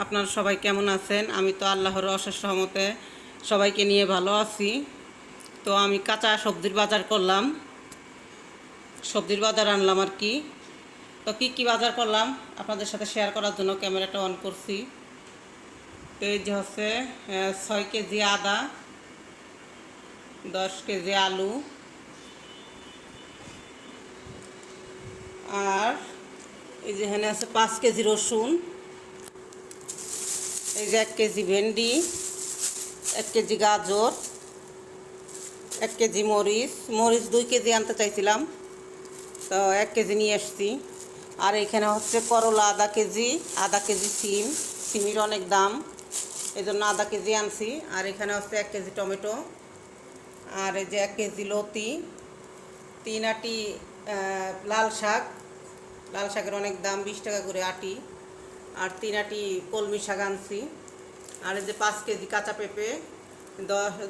আপনারা সবাই কেমন আছেন? আমি তো আল্লাহর অশেষ রহমতে সবাইকে নিয়ে ভালো আছি। তো আমি কাঁচা সবজির বাজার করলাম, সবজির বাজার আনলাম আর কি। তো কি বাজার করলাম আপনাদের সাথে শেয়ার করার জন্য ক্যামেরাটা অন করছি। তো এই যে হচ্ছে 6 কেজি আদা, 10 কেজি আলু, আর এই যে এখানে আছে 5 কেজি রসুন, এই যে 1 কেজি ভেন্ডি, 1 কেজি গাজর, 1 কেজি মরিচ 2 কেজি আনতে চাইছিলাম, তো 1 কেজি নিয়ে আসছি। আর এখানে হচ্ছে করলা আধা কেজি সিমের অনেক দাম, এই জন্য আধা কেজি আনছি। আর এখানে হচ্ছে 1 কেজি টমেটো, আর এই যে 1 কেজি লতি, 3 আটি লাল শাকের অনেক দাম, 20 টাকা করে আটি। আর 3 আটি কলমি শাক আনছি। আর এই যে 5 কেজি কাঁচা পেঁপে,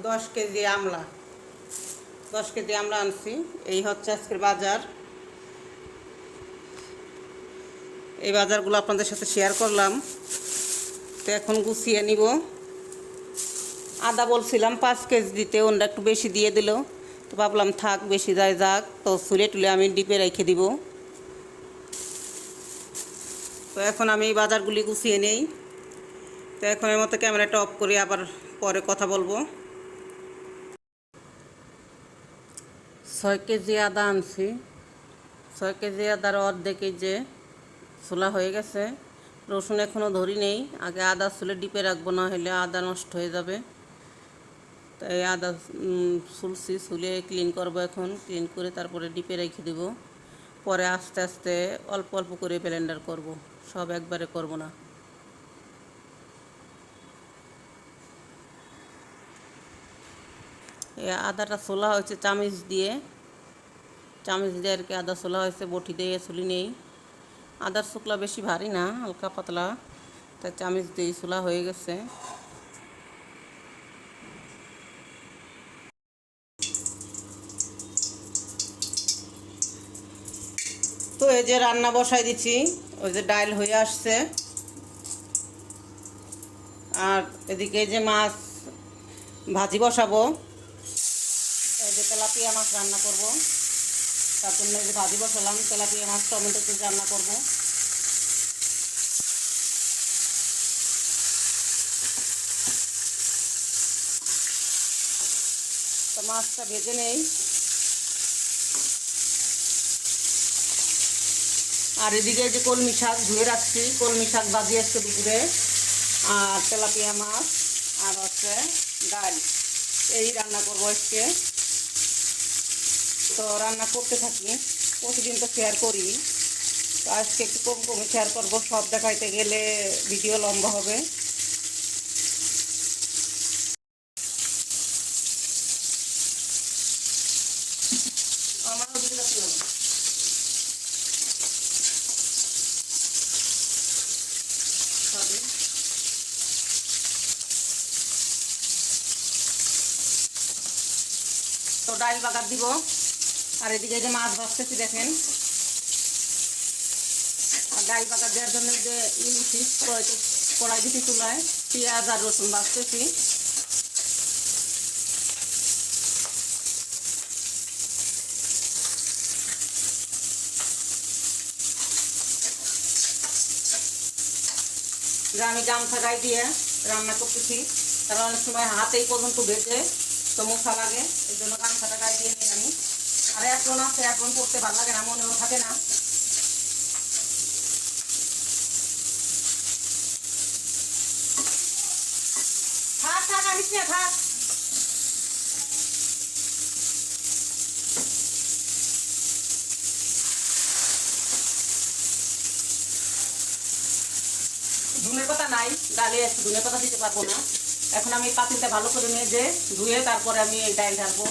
10 কেজি আমলা, 10 কেজি আমলা আনছি। এই হচ্ছে আজকের বাজার। এই বাজারগুলো আপনাদের সাথে শেয়ার করলাম। তো এখন গুছিয়ে নিব। আদা বলছিলাম 5 কেজি দিতে, ওনরা একটু বেশি দিয়ে দিল, তো ভাবলাম থাক, বেশি যায় যাক, তো ছুলে টুলে আমি ডিপে রেখে দিব। তো এখন আমি এই বাজারগুলি গুছিয়ে নেই। তো এখন এর মতো ক্যামেরাটা অফ করে আবার পরে কথা বলবো। 6 কেজি আদা আনছি। 6 কেজি আদার অর্ধেক এই যে ছোলা হয়ে গেছে। রসুন এখনও ধরি নেই, আগে আদা ছুলে ডিপে রাখবো, না হলে আদা নষ্ট হয়ে যাবে। তাই আদা ছুলে ক্লিন করব। এখন ক্লিন করে তারপরে ডিপে রেখে দেব। পরে আস্তে আস্তে অল্প অল্প করে ব্লেন্ডার করব, সব একবারে করব না। এই আদাটা ছোলা হয়েছে চামিচ দিয়ে আর কি, আদা ছোলা হয়েছে, বটি দিয়ে ছুলি নেই। আদার শুকলা বেশি ভারী না, হালকা পাতলা, তাই চামিচ দিয়ে ছোলা হয়ে গেছে। তো এই যে রান্না বসাই দিচ্ছি, ওই যে ডাল হয়ে আসছে। আর এদিকে এই যে মাছ ভাজি বসাবো, এই যে তেলাপিয়া মাছ রান্না করব, তার জন্য এই যে ভাজি বসালাম। তেলাপিয়া মাছ টমেটো দিয়ে রান্না করব। তো মাছটা ভেজে নেই। আর এদিকে যে কলমি শাক ধুয়ে রাখছি, কলমি শাক ভাজি আজকে দুপুরে, আর তেলাপিয়া মাছ, আর হচ্ছে ডাল, এই রান্না করবো আজকে। তো রান্না করতে থাকি, প্রতিদিন তো শেয়ার করি, তো আজকে একটু কম কমে শেয়ার করবো। সব দেখাইতে গেলে ভিডিও লম্বা হবে। তো ডাল বাগার দিব। আর এদিকে যে মাছ ভাজতেছি দেখেন। আর ডাল বাগার দেওয়ার জন্য যে কড়াই দিচ্ছি চুলায়, পেঁয়াজ আর রসুন ভাজতেছি। আমি গামছা গায়ে দিয়ে রান্না করতেছি, কারণ অনেক সময় হাতেই পর্যন্ত ভেজে তো মুখা লাগে, এই জন্য গামছাটা গায়ে দিয়ে নিই আমি। আর এখন আছে, এখন করতে ভালো লাগে না, মনেও থাকে না। থাক থাক আনিস না, থাক। ধনের পাতা নাই, ডালে আছে, ধনের পাতা দিতে পারবো না। এখন আমি পাতিলটা ভালো করে মেজে ধুয়ে তারপরে আমি এই ডাল ঢালবো।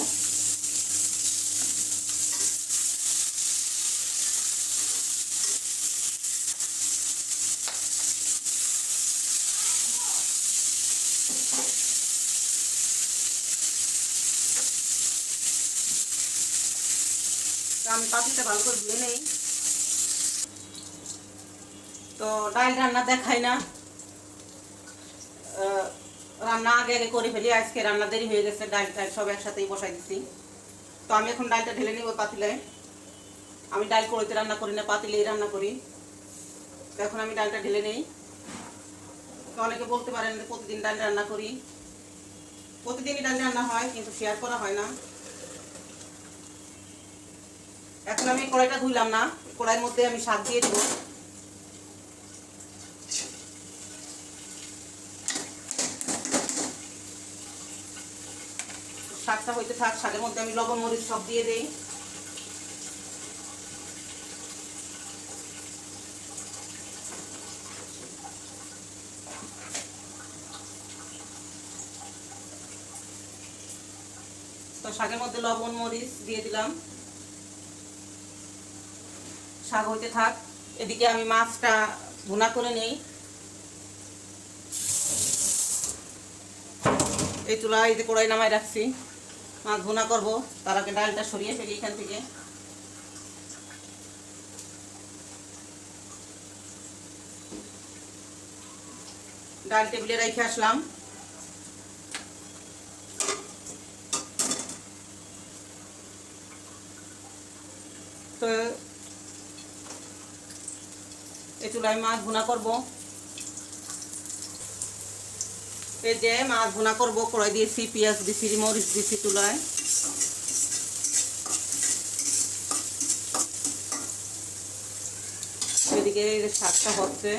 আমি পাতিলটা ভালো করে ধুয়ে নেই। তো ডাল রান্না দেখাই না, রান্না আগে আগে করে ফেলি। আজকে রান্না দেরি হয়ে গেছে, ডাল টাল সব একসাথেই বসাই দিছি। তো আমি এখন ডালটা ঢেলে নিব পাতিলে। আমি ডাল কড়াইতে রান্না করি না, পাতিলেই রান্না করি। তো এখন আমি ডালটা ঢেলে নেই। তো অনেকে বলতে পারেন যে প্রতিদিন ডাল রান্না করি। প্রতিদিনই ডাল রান্না হয়, কিন্তু শেয়ার করা হয় না। এখন আমি কড়াইটা ধুইলাম না, কড়াইয়ের মধ্যে আমি শাক দিয়ে দেবো। শাকটা হইতে থাক, শাকের মধ্যে আমি লবণ মরিচ সব দিয়ে দেই। তো শাকের মধ্যে লবণ মরিচ দিয়ে দিলাম, শাক হইতে থাক। এদিকে আমি মাছটা ভুনা করে নেই। এই চুলা এই যে কড়াই নামাই রাখছি, মাছ ভুনা করবো। তার আগে ডালটা সরিয়ে ফেলি এখান থেকে। ডাল টেবিলে রেখে আসলাম। তো এই চুলায় মাছ ভুনা করব। এই যে মাছ ভুনা করব, কড়াই দিয়েছি, পেঁয়াজ দিয়েছি, মরিচ দিয়েছি চুলায়। এদিকে শাকটা হচ্ছে।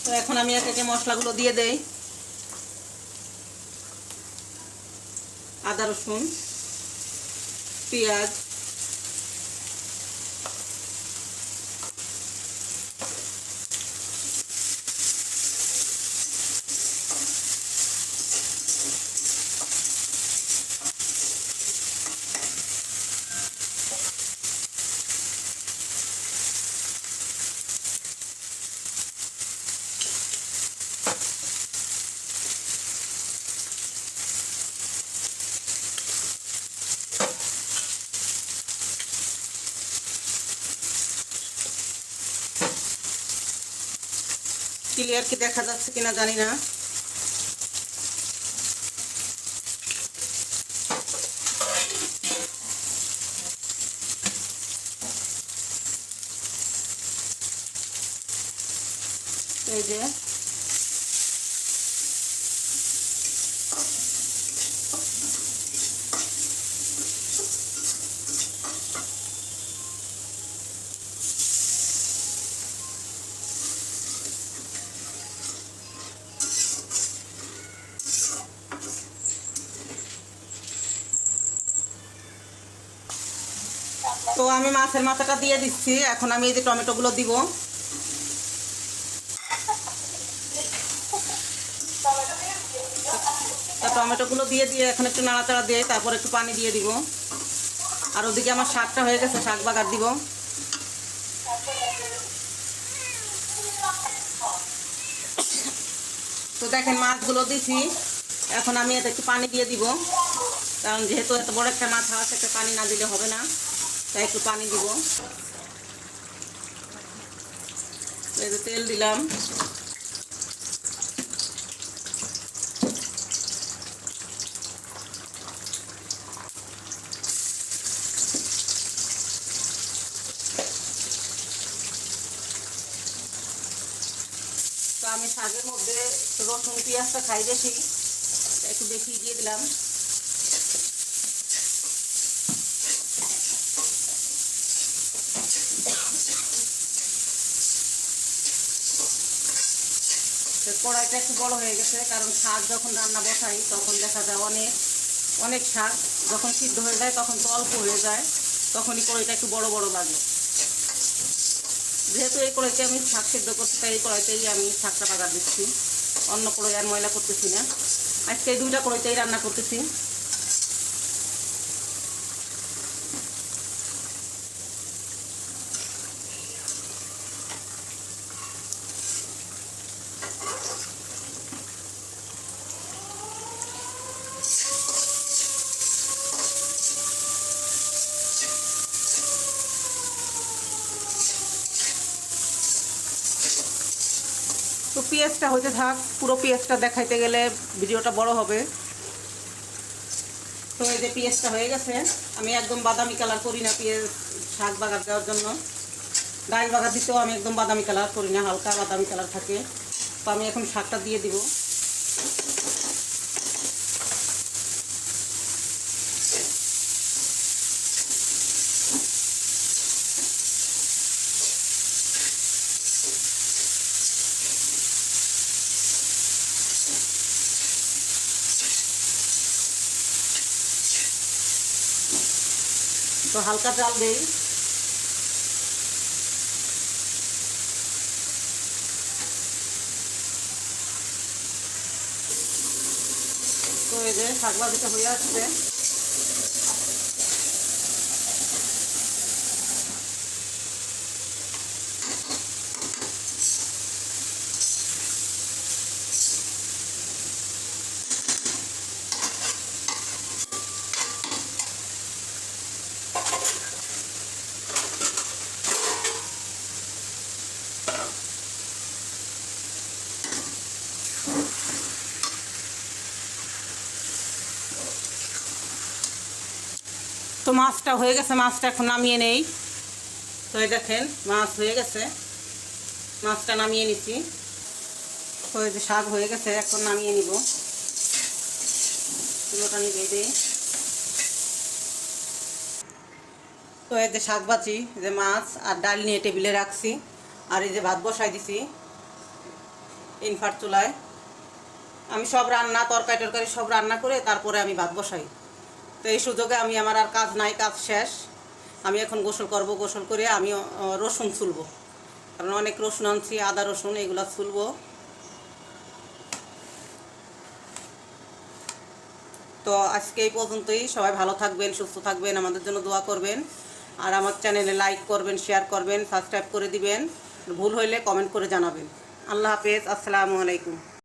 তো এখন আমি একে একে মশলাগুলো দিয়ে দেই। আদা রসুন, পেঁয়াজ, ক্লিয়ার কি দেখা যাচ্ছে কিনা জানি না। এই যে তো আমি মাছের মাথাটা দিয়ে দিচ্ছি। এখন আমি এই যে টমেটোগুলো দিব। টমেটোগুলো দিয়ে এখন একটু নাড়াচাড়া দিয়ে তারপর একটু পানি দিয়ে দিব। আর ওদিকে আমার শাকটা হয়ে গেছে, শাক বাগার দিব। তো দেখেন মাছগুলো দিছি। এখন আমি এতে একটু পানি দিয়ে দিব, কারণ যেহেতু এত বড় একটা মাছ আছে, একটা পানি না দিলে হবে না, তাই একটু পানি দিব। এই যে তেল দিলাম। তো আমি শাকের মধ্যে রসুন পেঁয়াজটা খাই বেশি, একটু বেশি দিয়ে দিলাম। কড়াইটা একটু বড় হয়ে গেছে, কারণ শাক যখন রান্না বসাই তখন দেখা যায় অনেক অনেক শাক যখন সিদ্ধ হয়ে যায় তখন তো অল্প হয়ে যায়, তখনই কড়াইটা একটু বড় বড় লাগে। যেহেতু এই কড়াইতে আমি শাক সিদ্ধ করতে চাই, এই কড়াইতেই আমি শাকটা বাগার দিচ্ছি, অন্য কড়াই আর ময়লা করতেছি না। আজকে এই 2টা কড়াইতেই রান্না করতেছি। তো পেঁয়াজটা হইতে থাক, পুরো পেঁয়াজটা দেখাইতে গেলে ভিডিওটা বড় হবে। তো এই যে পেঁয়াজটা হয়ে গেছে, আমি একদম বাদামি কালার করি না পেঁয়াজ শাক বাগার দেওয়ার জন্য। ডাল বাগার দিতেও আমি একদম বাদামি কালার করি না, হালকা বাদামি কালার থাকে। তো আমি এখন শাকটা দিয়ে দিব। তো হালকা জাল দেই। তো এই যে শাক ভাজিটা হয়ে আসছে। তো মাছটা হয়ে গেছে, মাছটা এখন নামিয়ে নেই। তো এই দেখেন মাছ হয়ে গেছে, মাছটা নামিয়ে নিচ্ছি। তো এই যে শাক হয়ে গেছে, এখন নামিয়ে নিব। চুলোটা নিভিয়ে দিই। তো এই যে শাক ভাজি, যে মাছ আর ডাল নিয়ে টেবিলে রাখছি, আর এই যে ভাত বসাই দিছি ইনফার চুলায়। আমি সব রান্না তরকারি টরকারি সব রান্না করে তারপরে আমি ভাত বসাই। তো এই সুযোগে আমি আমার আর কাজ নাই, কাজ শেষ। আমি এখন গোসল করব, গোসল করে আমি রসুন ছুলবো, কারণ অনেক রসুন আনছি, আদা রসুন এগুলো ছুলবো। তো আজকে এই পর্যন্তই। সবাই ভালো থাকবেন, সুস্থ থাকবেন, আমাদের জন্য দোয়া করবেন। আর আমার চ্যানেলে লাইক করবেন, শেয়ার করবেন, সাবস্ক্রাইব করে দিবেন। ভুল হইলে কমেন্ট করে জানাবেন। আল্লাহ হাফেজ, আসসালামু আলাইকুম।